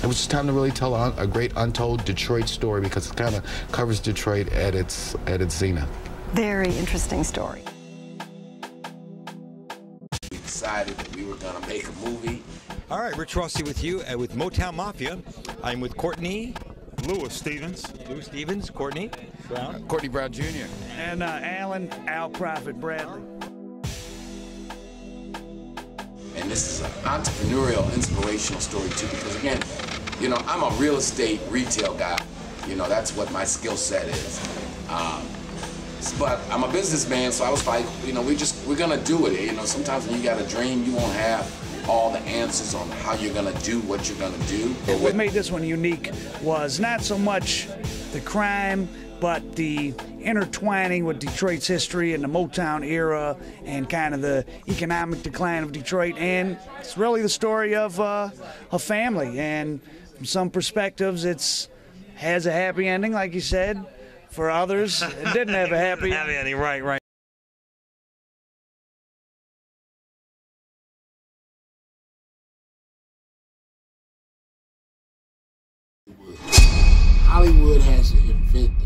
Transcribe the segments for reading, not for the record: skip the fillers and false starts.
it was just time to really tell a great untold Detroit story, because it kind of covers Detroit at its zenith. Very interesting story. We decided that we were going to make a movie. All right, Rich Rossi with you with Motown Mafia. I'm with Courtney. Louis Stevens, Courtney Brown. Courtney Brown Jr. And Alan Al Prophet Bradley. And this is an entrepreneurial, inspirational story too, because again, you know, I'm a real estate retail guy. You know, that's what my skill set is. But I'm a businessman, so I was like, you know, we're gonna do it. You know, sometimes when you got a dream, you won't have all the answers on how you're gonna do what you're gonna do. What made this one unique was not so much the crime, but the intertwining with Detroit's history and the Motown era and kind of the economic decline of Detroit. And it's really the story of a family. And from some perspectives, it has a happy ending, like you said. For others, it didn't have a happy ending. Right. Hollywood has to invent that.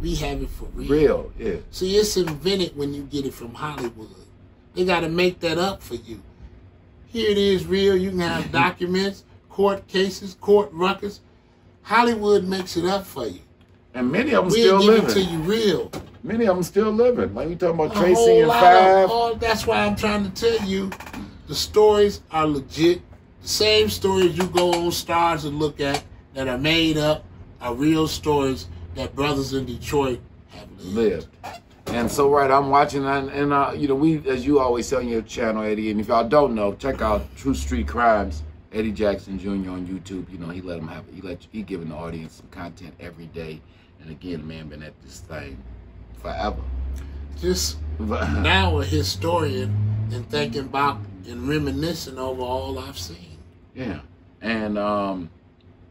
We have it for real. Real, yeah. See, it's invented when you get it from Hollywood. They got to make that up for you. Here it is real. You can have documents, court cases, court records. Hollywood makes it up for you. And many of them We'll still give living. it to you real. Many of them still living. Like we talking about A Tracy whole and lot Five. of, that's why I'm trying to tell you, the stories are legit. The same stories you go on Stars and look at that are made up are real stories that brothers in Detroit have lived. And so, right, I'm watching, and you know, we, as you always say on your channel, Eddie, and if y'all don't know, check out True Street Crimes, Eddie Jackson Jr. on YouTube. You know, he giving the audience some content every day. And again, the man been at this thing forever. Just now a historian and thinking about and reminiscing over all I've seen. Yeah. And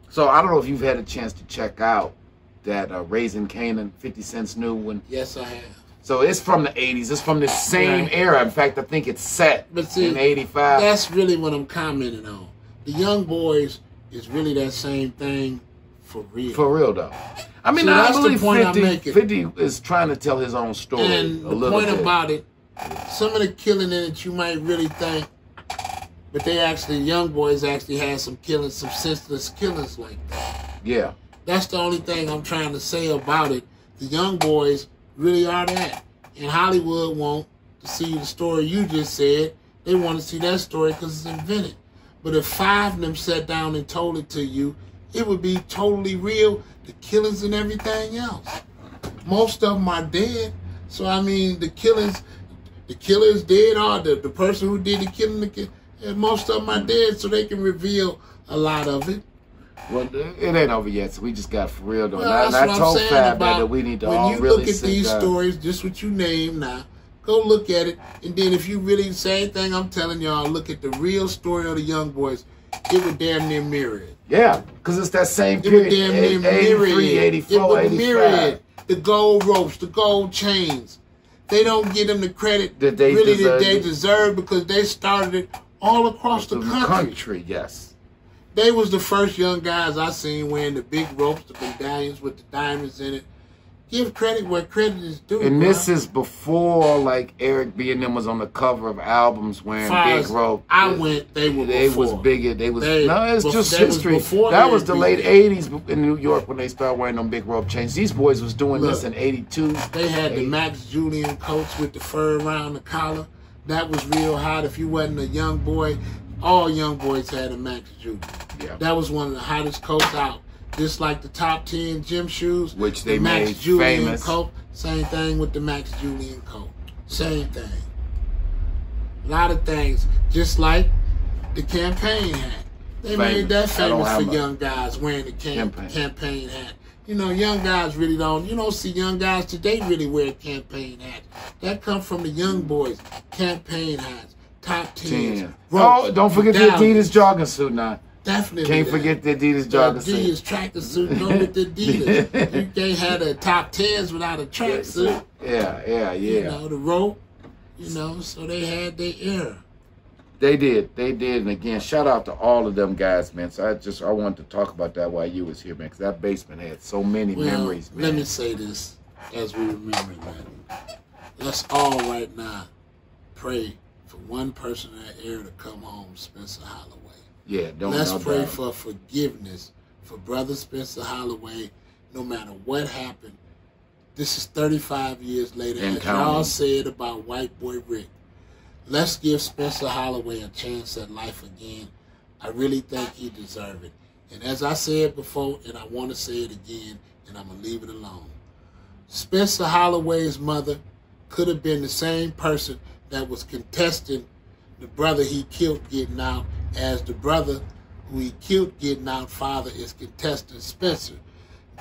so I don't know if you've had a chance to check out that Raisin Kanan, 50 Cent's new one. Yes, I have. So it's from the 80s. It's from the same era. In fact, I think it's set in 85. That's really what I'm commenting on. The Young Boys is really that same thing for real. For real, though. I mean, I believe 50 is trying to tell his own story and a little point bit. about it, some of the killing in it you might really think, but they actually, Young Boys actually had some killings, some senseless killings like that. Yeah. That's the only thing I'm trying to say about it. The Young Boys really are that. And Hollywood want to see the story you just said. They want to see that story because it's invented. But if 5 of them sat down and told it to you, it would be totally real, the killings and everything else. Most of them are dead. So, I mean, the killers dead, or the person who did the killing, and most of them are dead, so they can reveal a lot of it. Well, it ain't over yet, so we just got for real, though. Well, and I told Fab that we need to all really sit down. When you look at these stories, just what you name now, go look at it, and then if you really, same thing I'm telling y'all, look at the real story of the Young Boys, it would damn near mirror it. Yeah, because it's that same It period. would damn near mirror it. 84, It would 85. mirror it. The gold ropes, the gold chains. They don't give them the credit that they deserve because they started it all across the country. Yes. They was the first young guys I seen wearing the big ropes, the medallions with the diamonds in it. Give credit where credit is due. And this is before, like, Eric B. and them was on the cover of albums wearing big rope. I went, they were They before. was bigger. No, it's just history. That was the late 80s in New York when they started wearing them big rope chains. These boys was doing this in 82. They had the Max Julian coats with the fur around the collar. That was real hot. If you wasn't a young boy, all young boys had a Max Julian. Yeah. That was one of the hottest coats out. Just like the top 10 gym shoes, which they Max made Julian famous. Coat, same thing with the Max Julian coat. Same thing. A lot of things, just like the campaign hat. They made that famous for young guys wearing the campaign hat. You know, young guys really don't. You don't see young guys today really wear campaign hats. That come from the Young Boys. Campaign hats, top 10. Oh, don't forget the Adidas jogging suit now. Definitely. Can't forget the Adidas jogging suit. Adidas tractor suit. Go with the Adidas. You can't have the top 10s without a track suit. Yeah. You know, the rope. You know, so they had their era. They did, and again, shout out to all of them guys, man. So I wanted to talk about that while you was here, man, because that basement had so many memories, man. Let me say this as we remember, man. Let's all right now pray for one person in that area to come home, Spencer Holloway. Yeah, Let's pray for forgiveness for Brother Spencer Holloway, no matter what happened. This is 35 years later, as y'all said about White Boy Rick. Let's give Spencer Holloway a chance at life again. I really think he deserves it. And as I said before, and I want to say it again, and I'm going to leave it alone. Spencer Holloway's mother could have been the same person that was contesting the brother he killed getting out as the brother who he killed getting out father is contesting Spencer.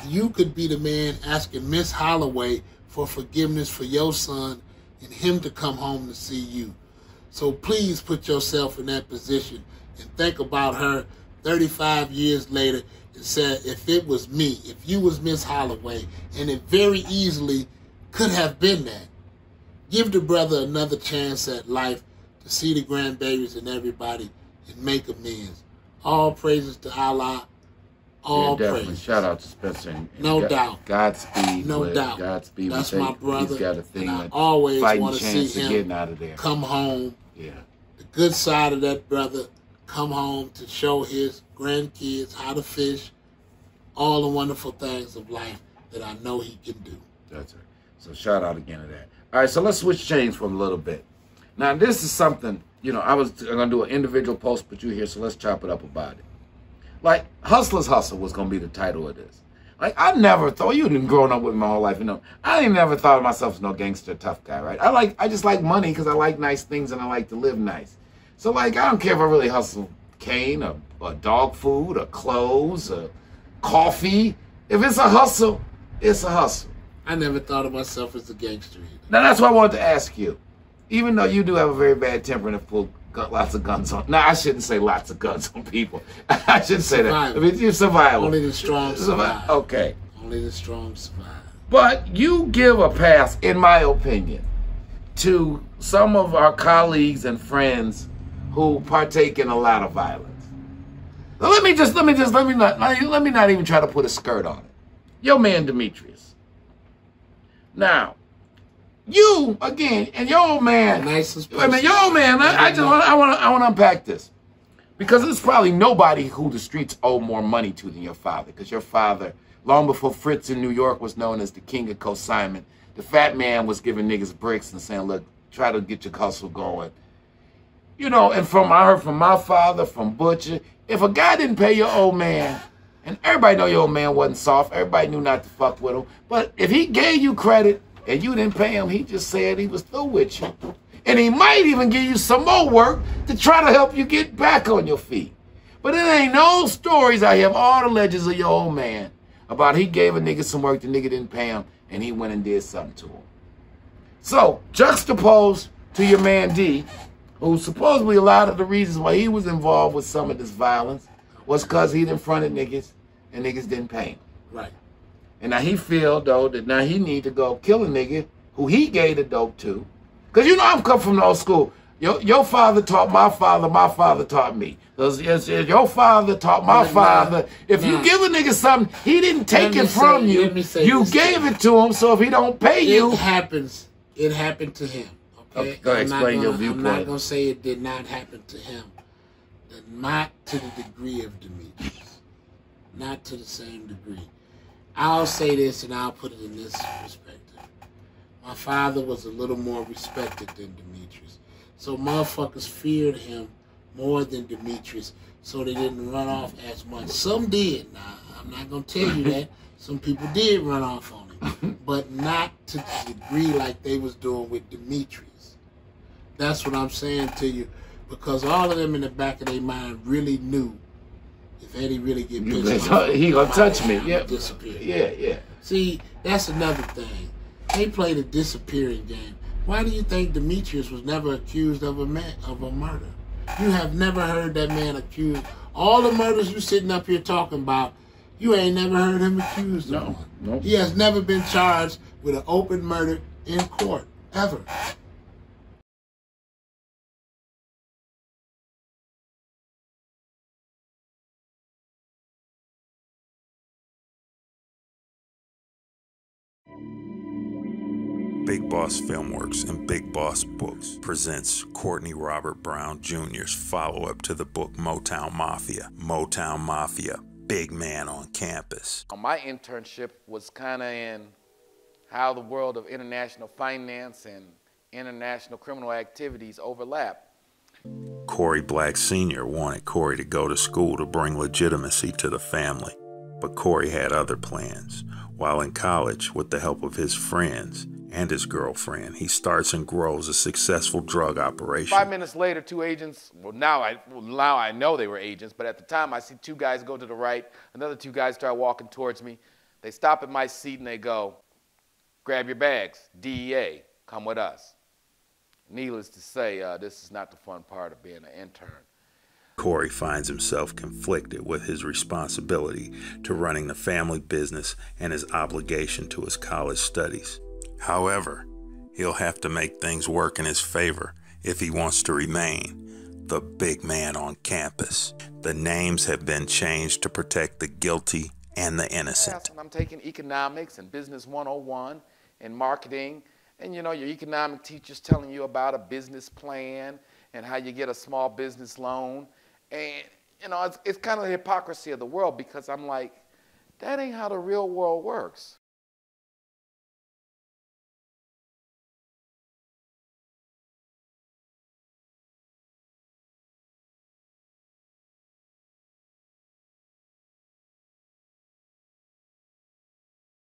You could be the man asking Miss Holloway for forgiveness for your son and him to come home to see you. So please put yourself in that position and think about her 35 years later and say, if it was me, if you was Miss Holloway, and it very easily could have been that. Give the brother another chance at life to see the grandbabies and everybody and make amends. All praises to Allah. All praises. Shout out to Spencer. And no doubt. Godspeed. No doubt. Godspeed. That's my brother. He's got a thing. I always want to see him getting out of there. Come home. Yeah. The good side of that brother come home to show his grandkids how to fish, all the wonderful things of life that I know he can do. That's right. So shout out again to that. All right, so let's switch chains for a little bit. Now, this is something, you know, I was going to do an individual post, but you're here, so let's chop it up about it. Like, Hustler's Hustle was going to be the title of this. Like, I never thought, you didn't growing up with me my whole life, you know, I ain't never thought of myself as no gangster tough guy, right? I just like money because I like nice things and I like to live nice. So, like, I don't care if I really hustle cane or dog food or clothes or coffee. If it's a hustle, it's a hustle. I never thought of myself as a gangster either. Now, that's what I wanted to ask you. Even though you do have a very bad temper and pull lots of guns on. Now, I shouldn't say lots of guns on people. I shouldn't say that. I mean, you're survival. Only the strong survive. Okay. Only the strong survive. But you give a pass, in my opinion, to some of our colleagues and friends who partake in a lot of violence. Now, let me not even try to put a skirt on it. Your man Demetrius. Now, you again, and your old man. Nicest I mean, your old man. I want to unpack this because there's probably nobody who the streets owe more money to than your father. Because your father, long before Fritz in New York was known as the king of consignment, the fat man was giving niggas bricks and saying, "Look, try to get your hustle going." You know, and I heard from my father, from Butcher, if a guy didn't pay your old man, and everybody know your old man wasn't soft, everybody knew not to fuck with him, but if he gave you credit and you didn't pay him, he just said he was through with you. And he might even give you some more work to try to help you get back on your feet. But it ain't no stories. I have all the legends of your old man about he gave a nigga some work, the nigga didn't pay him, and he went and did something to him. So, juxtaposed to your man D, who supposedly a lot of the reasons why he was involved with some of this violence was because he done fronted niggas and niggas didn't pay him. Right. And now he feel, though, that now he need to go kill a nigga who he gave the dope to. Because, you know, I'm come from the old school. Your father taught my father taught me. Your father taught my father. If you give a nigga something, he didn't take it from you. You gave it to him, so if he don't pay you... It happens. It happened to him. Okay? Go ahead, explain your viewpoint. I'm not going to say it did not happen to him. Not to the degree of Demetrius. Not to the same degree. I'll say this and I'll put it in this perspective. My father was a little more respected than Demetrius. So motherfuckers feared him more than Demetrius, so they didn't run off as much. Some did. Now, I'm not going to tell you that. Some people did run off on him, but not to the degree like they was doing with Demetrius. That's what I'm saying to you, because all of them in the back of their mind really knew if Eddie really get pissed off, he gonna touch me. Yeah, disappear. Yeah. See, that's another thing. They played a disappearing game. Why do you think Demetrius was never accused of a murder? You have never heard that man accused. All the murders you sitting up here talking about, you ain't never heard him accused of one. No. He has never been charged with an open murder in court, ever. Big Boss Filmworks and Big Boss Books presents Courtney Robert Brown Jr.'s follow-up to the book Motown Mafia. Motown Mafia, Big Man on Campus. My internship was kind of in how the world of international finance and international criminal activities overlap. Corey Black Sr. wanted Corey to go to school to bring legitimacy to the family, but Corey had other plans. While in college, with the help of his friends and his girlfriend, he starts and grows a successful drug operation. 5 minutes later, two agents, now I know they were agents, but at the time I see two guys go to the right, another two guys start walking towards me. They stop at my seat and they go, "Grab your bags, DEA, come with us." Needless to say, this is not the fun part of being an intern. Corey finds himself conflicted with his responsibility to running the family business and his obligation to his college studies. However, he'll have to make things work in his favor if he wants to remain the big man on campus. The names have been changed to protect the guilty and the innocent. I'm taking economics and business 101 and marketing, and you know, your economic teacher's telling you about a business plan and how you get a small business loan. And, you know, it's kind of the hypocrisy of the world, because I'm like, that ain't how the real world works.